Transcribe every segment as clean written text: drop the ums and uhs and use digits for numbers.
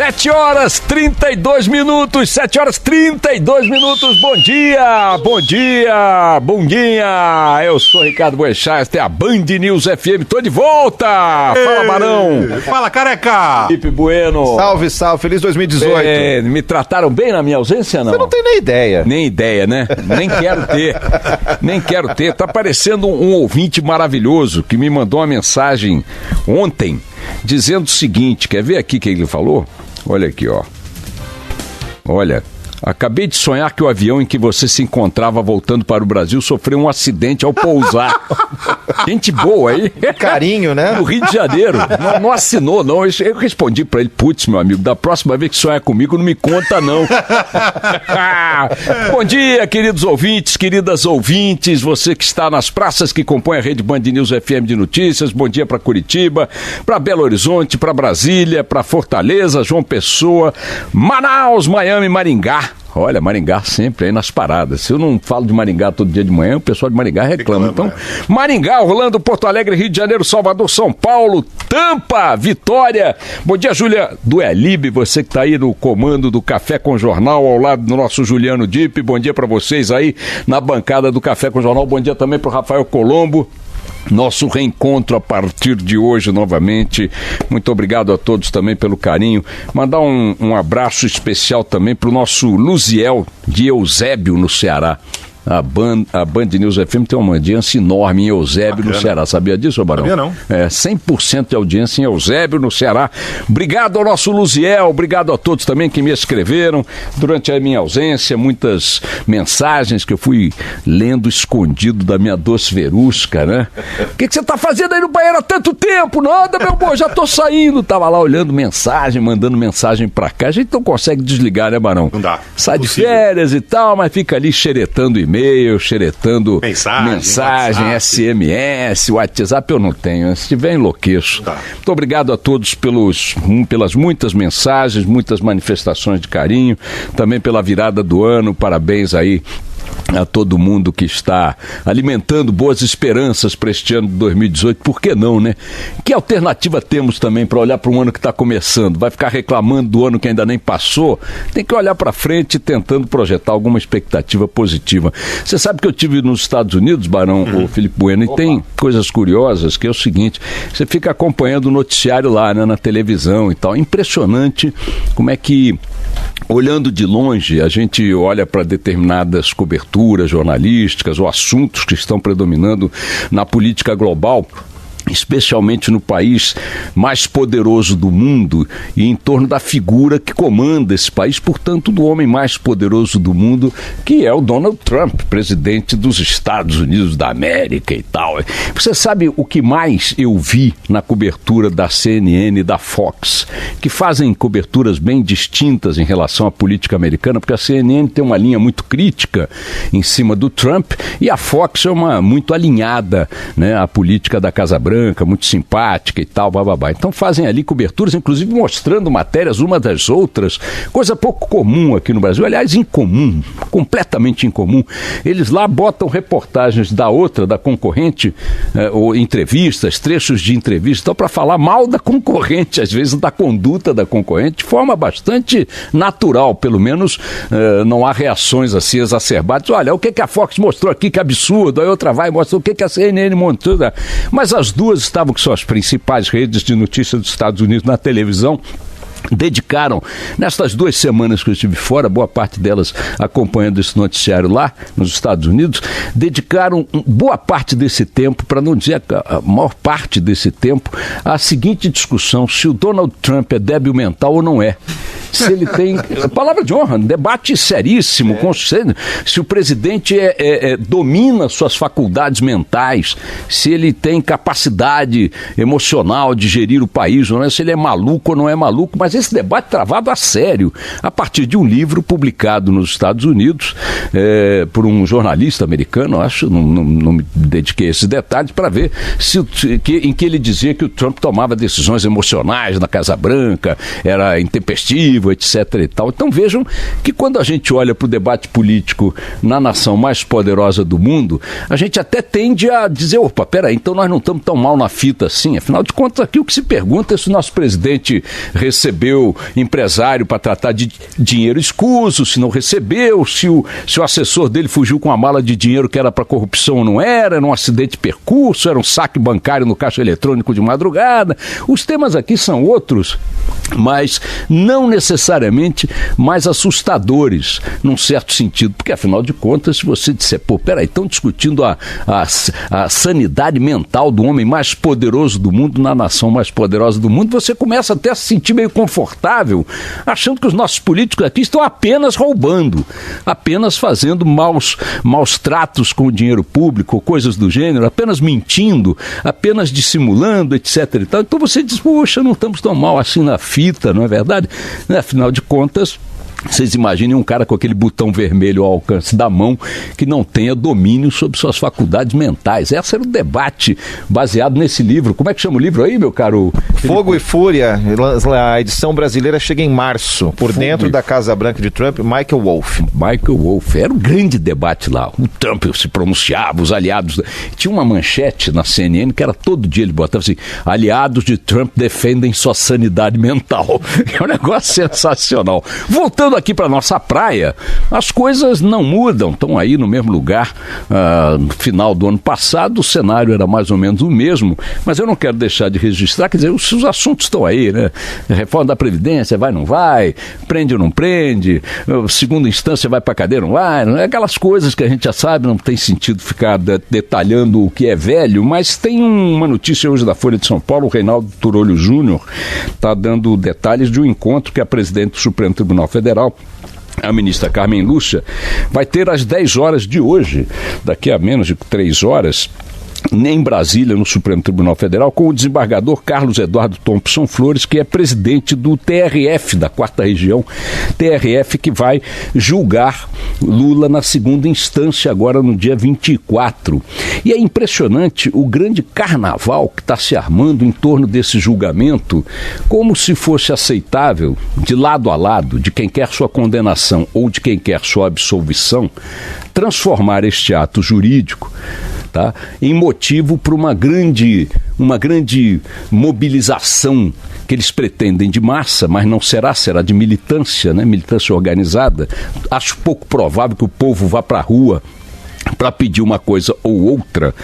7 horas 32 minutos, 7 horas 32 minutos, bom dia, bundinha, eu sou Ricardo Boechat, esta é a Band News FM, tô de volta, fala Barão. Fala careca. Felipe Bueno. Salve, feliz 2018. Me trataram bem na minha ausência, não? Você não tem nem ideia. Nem ideia, né? Nem quero ter, tá parecendo um ouvinte maravilhoso que me mandou uma mensagem ontem, dizendo o seguinte, quer ver aqui o que ele falou? Olha aqui, ó. Olha, acabei de sonhar que o avião em que você se encontrava voltando para o Brasil sofreu um acidente ao pousar. Gente boa aí. Carinho, né? No Rio de Janeiro. Não assinou, não. Eu respondi para ele, putz, meu amigo, da próxima vez que sonhar comigo, não me conta, não. Bom dia, queridos ouvintes, queridas ouvintes, você que está nas praças que compõem a rede Band News FM de notícias, bom dia para Curitiba, para Belo Horizonte, para Brasília, para Fortaleza, João Pessoa, Manaus, Miami, Maringá. Olha, Maringá sempre aí nas paradas. Se eu não falo de Maringá todo dia de manhã, o pessoal de Maringá reclama. Então, Maringá, Orlando, Porto Alegre, Rio de Janeiro, Salvador, São Paulo, Tampa, Vitória. Bom dia, Júlia do Elibe, você que está aí no comando do Café com Jornal, ao lado do nosso Juliano Dipp. Bom dia para vocês aí na bancada do Café com Jornal. Bom dia também para o Rafael Colombo. Nosso reencontro a partir de hoje novamente, muito obrigado a todos também pelo carinho, mandar um abraço especial também para o nosso Luziel de Eusébio no Ceará. A Band News FM tem uma audiência enorme em Eusébio, no Ceará. Sabia disso, Barão? Sabia não. 100% de audiência em Eusébio, no Ceará. Obrigado ao nosso Luziel, obrigado a todos também que me escreveram durante a minha ausência, muitas mensagens que eu fui lendo escondido da minha doce verusca, né? O que você tá fazendo aí no banheiro há tanto tempo? Nada, meu amor, já tô saindo. Tava lá olhando mensagem, mandando mensagem pra cá. A gente não consegue desligar, né, Barão? Não dá. Sai de férias e tal, mas fica ali xeretando e-mail, xeretando mensagem, SMS, WhatsApp eu não tenho, se tiver enlouqueço. Tá. Muito obrigado a todos pelas muitas mensagens, muitas manifestações de carinho, também pela virada do ano, parabéns aí a todo mundo que está alimentando boas esperanças para este ano de 2018, por que não, né? Que alternativa temos também para olhar para um ano que está começando? Vai ficar reclamando do ano que ainda nem passou? Tem que olhar para frente tentando projetar alguma expectativa positiva. Você sabe que eu tive nos Estados Unidos, Barão, o Felipe Bueno, e tem coisas curiosas, que é o seguinte, você fica acompanhando o noticiário lá, né, na televisão e tal, impressionante como é que, olhando de longe, a gente olha para determinadas coberturas jornalísticas ou assuntos que estão predominando na política global, especialmente no país mais poderoso do mundo e em torno da figura que comanda esse país, portanto, do homem mais poderoso do mundo, que é o Donald Trump, presidente dos Estados Unidos da América e tal. Você sabe o que mais eu vi na cobertura da CNN e da Fox, que fazem coberturas bem distintas em relação à política americana, porque a CNN tem uma linha muito crítica em cima do Trump e a Fox é uma muito alinhada, né, à política da Casa Branca, muito simpática e tal, bababá. Então fazem ali coberturas, inclusive mostrando matérias uma das outras, coisa pouco comum aqui no Brasil, aliás, incomum, completamente incomum. Eles lá botam reportagens da outra, da concorrente, ou entrevistas, trechos de entrevista, então, para falar mal da concorrente, às vezes da conduta da concorrente, de forma bastante natural, pelo menos não há reações assim exacerbadas. Olha, o que a Fox mostrou aqui, que absurdo, aí outra vai e mostra o que a CNN mostrou. Mas as duas estavam com suas principais redes de notícias dos Estados Unidos na televisão, dedicaram, nestas 2 semanas que eu estive fora, boa parte delas acompanhando esse noticiário lá nos Estados Unidos, dedicaram boa parte desse tempo, para não dizer a maior parte desse tempo, à seguinte discussão: se o Donald Trump é débil mental ou não é. Se ele tem, palavra de honra, debate seríssimo, se o presidente domina suas faculdades mentais, se ele tem capacidade emocional de gerir o país, ou não é, se ele é maluco ou não é maluco, mas esse debate travado a sério, a partir de um livro publicado nos Estados Unidos por um jornalista americano, acho, não me dediquei a esses detalhes, para ver em que ele dizia que o Trump tomava decisões emocionais na Casa Branca, era intempestivo, legislativo, etc. e tal. Então vejam que quando a gente olha para o debate político na nação mais poderosa do mundo, a gente até tende a dizer, opa, peraí, então nós não estamos tão mal na fita assim. Afinal de contas, aqui o que se pergunta é se o nosso presidente recebeu empresário para tratar de dinheiro escuso, se não recebeu, se o assessor dele fugiu com a mala de dinheiro que era para corrupção ou não era um acidente de percurso, era um saque bancário no caixa eletrônico de madrugada. Os temas aqui são outros, mas não necessariamente mais assustadores, num certo sentido, porque afinal de contas, se você disser, pô, peraí, estão discutindo a sanidade mental do homem mais poderoso do mundo, na nação mais poderosa do mundo, você começa até a se sentir meio confortável, achando que os nossos políticos aqui estão apenas roubando, apenas fazendo maus tratos com o dinheiro público, coisas do gênero, apenas mentindo, apenas dissimulando, etc. e tal. Então você diz, poxa, não estamos tão mal assim na fita, não é verdade? Afinal de contas, vocês imaginem um cara com aquele botão vermelho ao alcance da mão que não tenha domínio sobre suas faculdades mentais. Esse era o debate baseado nesse livro. Como é que chama o livro aí, meu caro? Fogo e Fúria. A edição brasileira chega em março. Por dentro da Casa Branca de Trump, Michael Wolff. Michael Wolff. Era um grande debate lá. O Trump se pronunciava, os aliados. Tinha uma manchete na CNN que era todo dia ele botava assim: aliados de Trump defendem sua sanidade mental. É um negócio sensacional. Voltando aqui para nossa praia, as coisas não mudam, estão aí no mesmo lugar. No final do ano passado o cenário era mais ou menos o mesmo, mas eu não quero deixar de registrar, quer dizer, os assuntos estão aí, né? Reforma da Previdência, vai ou não vai, prende ou não prende, segunda instância vai para cadeia ou não vai, não é? Aquelas coisas que a gente já sabe, não tem sentido ficar detalhando o que é velho, mas tem uma notícia hoje da Folha de São Paulo, o Reinaldo Turolho Júnior está dando detalhes de um encontro que a presidente do Supremo Tribunal Federal, a ministra Carmen Lúcia, vai ter às 10 horas de hoje, daqui a menos de 3 horas, em Brasília, no Supremo Tribunal Federal, com o desembargador Carlos Eduardo Thompson Flores, que é presidente do TRF, da 4ª Região, TRF que vai julgar Lula na segunda instância, agora no dia 24. E é impressionante o grande carnaval que está se armando em torno desse julgamento, como se fosse aceitável, de lado a lado, de quem quer sua condenação ou de quem quer sua absolvição, transformar este ato jurídico, tá, em motivo para uma grande mobilização que eles pretendem de massa, mas não será de militância, né? Militância organizada. Acho pouco provável que o povo vá para a rua para pedir uma coisa ou outra,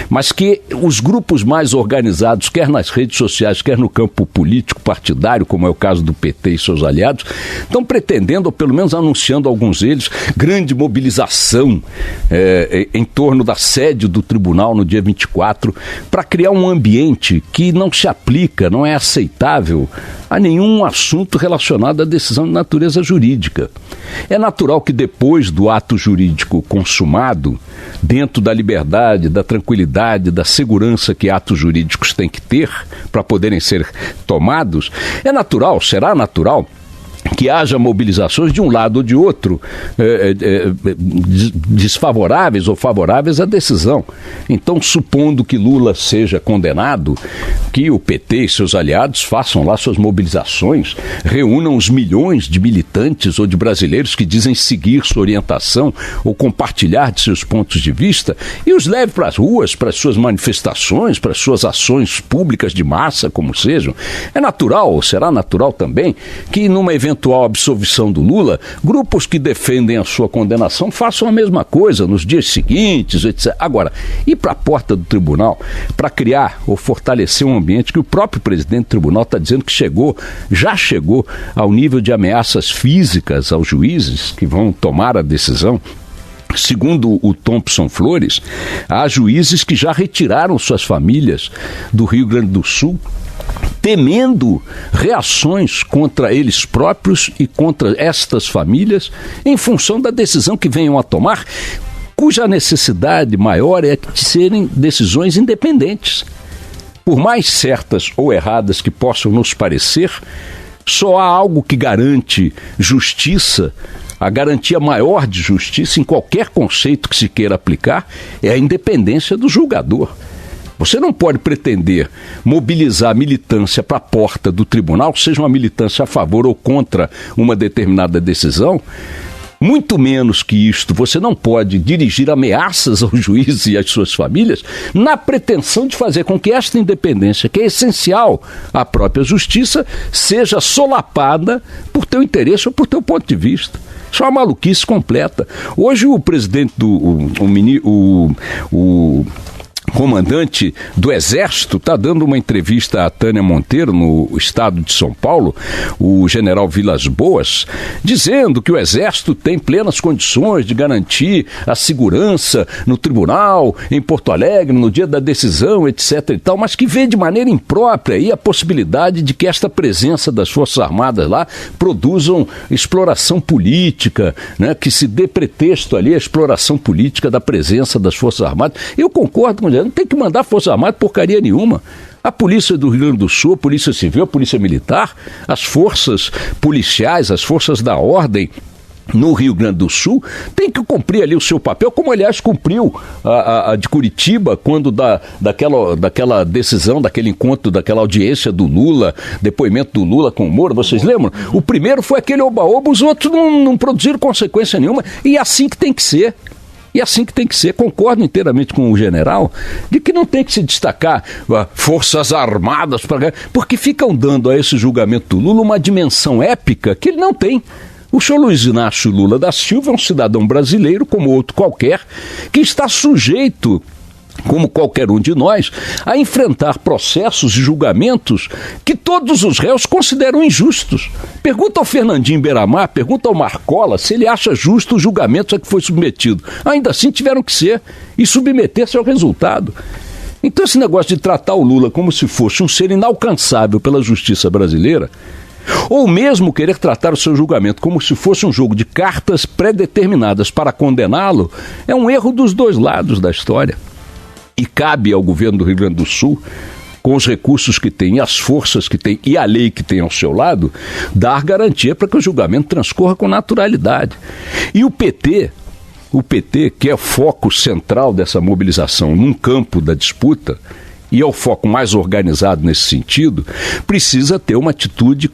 mas que os grupos mais organizados, quer nas redes sociais, quer no campo político partidário, como é o caso do PT e seus aliados, estão pretendendo, ou pelo menos anunciando alguns deles, grande mobilização em torno da sede do tribunal no dia 24, para criar um ambiente que não se aplica, não é aceitável a nenhum assunto relacionado à decisão de natureza jurídica. É natural que depois do ato jurídico consumado, dentro da liberdade, da tranquilidade, da segurança que atos jurídicos têm que ter para poderem ser tomados, é natural, será natural, que haja mobilizações de um lado ou de outro, desfavoráveis ou favoráveis à decisão. Então, supondo que Lula seja condenado, que o PT e seus aliados façam lá suas mobilizações, reúnam os milhões de militantes ou de brasileiros que dizem seguir sua orientação ou compartilhar de seus pontos de vista e os leve para as ruas, para as suas manifestações, para as suas ações públicas de massa, como sejam. É natural, ou será natural também, que numa eventual absolvição do Lula, grupos que defendem a sua condenação façam a mesma coisa nos dias seguintes, etc. Agora, ir para a porta do tribunal para criar ou fortalecer um ambiente que o próprio presidente do tribunal está dizendo que já chegou ao nível de ameaças físicas aos juízes que vão tomar a decisão. Segundo o Thompson Flores, há juízes que já retiraram suas famílias do Rio Grande do Sul, temendo reações contra eles próprios e contra estas famílias em função da decisão que venham a tomar, cuja necessidade maior é de serem decisões independentes. Por mais certas ou erradas que possam nos parecer, só há algo que garante justiça. A garantia maior de justiça em qualquer conceito que se queira aplicar é a independência do julgador. Você não pode pretender mobilizar a militância para a porta do tribunal, seja uma militância a favor ou contra uma determinada decisão. Muito menos que isto, você não pode dirigir ameaças ao juiz e às suas famílias na pretensão de fazer com que esta independência, que é essencial à própria justiça, seja solapada por teu interesse ou por teu ponto de vista. Isso é uma maluquice completa. Hoje o presidente o comandante do Exército está dando uma entrevista à Tânia Monteiro no estado de São Paulo, o general Vilas Boas, dizendo que o Exército tem plenas condições de garantir a segurança no tribunal, em Porto Alegre, no dia da decisão, etc. e tal, mas que vê de maneira imprópria aí a possibilidade de que esta presença das Forças Armadas lá produzam exploração política, né, que se dê pretexto ali a exploração política da presença das Forças Armadas. Eu concordo com ele. Não tem que mandar Força Armada porcaria nenhuma. A Polícia do Rio Grande do Sul, a Polícia Civil, a Polícia Militar, as forças policiais, as forças da ordem no Rio Grande do Sul, tem que cumprir ali o seu papel, como aliás cumpriu a de Curitiba, quando daquela decisão, daquele encontro, daquela audiência do Lula, depoimento do Lula com o Moura, vocês lembram? O primeiro foi aquele oba-oba, os outros não produziram consequência nenhuma, e é assim que tem que ser. E assim que tem que ser. Concordo inteiramente com o general de que não tem que se destacar Forças Armadas, porque ficam dando a esse julgamento do Lula uma dimensão épica que ele não tem. O senhor Luiz Inácio Lula da Silva é um cidadão brasileiro, como outro qualquer, que está sujeito, como qualquer um de nós, a enfrentar processos e julgamentos que todos os réus consideram injustos. Pergunta ao Fernandinho Beiramar, pergunta ao Marcola se ele acha justo os julgamentos a que foi submetido. Ainda assim tiveram que ser, e submeter-se ao resultado. Então esse negócio de tratar o Lula como se fosse um ser inalcançável pela justiça brasileira, ou mesmo querer tratar o seu julgamento como se fosse um jogo de cartas pré-determinadas para condená-lo, é um erro dos dois lados da história. E cabe ao governo do Rio Grande do Sul, com os recursos que tem, as forças que tem e a lei que tem ao seu lado, dar garantia para que o julgamento transcorra com naturalidade. E o PT, que é o foco central dessa mobilização num campo da disputa, e é o foco mais organizado nesse sentido, precisa ter uma atitude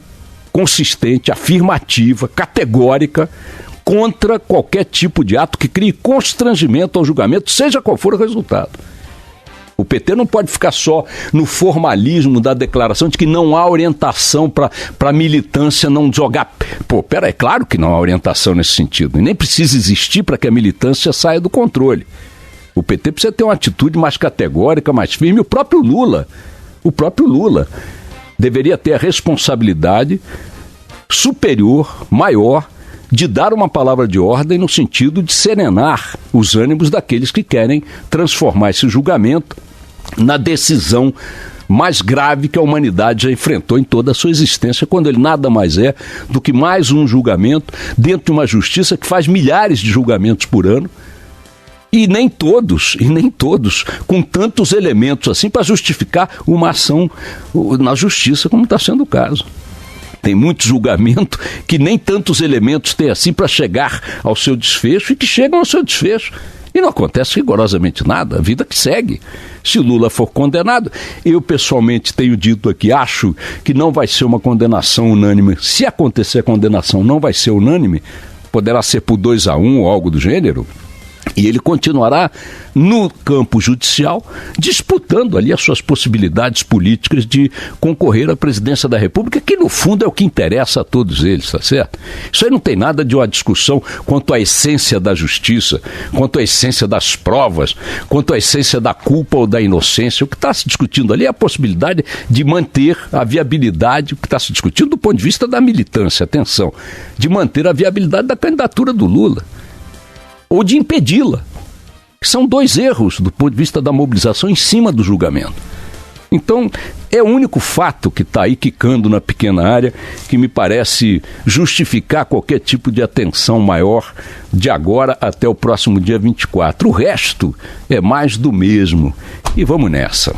consistente, afirmativa, categórica, contra qualquer tipo de ato que crie constrangimento ao julgamento, seja qual for o resultado. O PT não pode ficar só no formalismo da declaração de que não há orientação para a militância não jogar. É claro que não há orientação nesse sentido. E nem precisa existir para que a militância saia do controle. O PT precisa ter uma atitude mais categórica, mais firme. O próprio Lula deveria ter a responsabilidade superior, maior, de dar uma palavra de ordem no sentido de serenar os ânimos daqueles que querem transformar esse julgamento na decisão mais grave que a humanidade já enfrentou em toda a sua existência, quando ele nada mais é do que mais um julgamento dentro de uma justiça que faz milhares de julgamentos por ano, e nem todos com tantos elementos assim para justificar uma ação na justiça como está sendo o caso. Tem muito julgamento que nem tantos elementos tem assim para chegar ao seu desfecho e que chegam ao seu desfecho. E não acontece rigorosamente nada, a vida que segue. Se Lula for condenado, eu pessoalmente tenho dito aqui, acho que não vai ser uma condenação unânime. Se acontecer a condenação, não vai ser unânime, poderá ser por 2-1 ou algo do gênero. E ele continuará no campo judicial disputando ali as suas possibilidades políticas de concorrer à presidência da República, que no fundo é o que interessa a todos eles, tá certo? Isso aí não tem nada de uma discussão quanto à essência da justiça, quanto à essência das provas, quanto à essência da culpa ou da inocência. O que está se discutindo ali é a possibilidade de manter a viabilidade, o que está se discutindo do ponto de vista da militância, atenção, de manter a viabilidade da candidatura do Lula, ou de impedi-la. São dois erros do ponto de vista da mobilização em cima do julgamento. Então, é o único fato que está aí quicando na pequena área que me parece justificar qualquer tipo de atenção maior de agora até o próximo dia 24. O resto é mais do mesmo. E vamos nessa.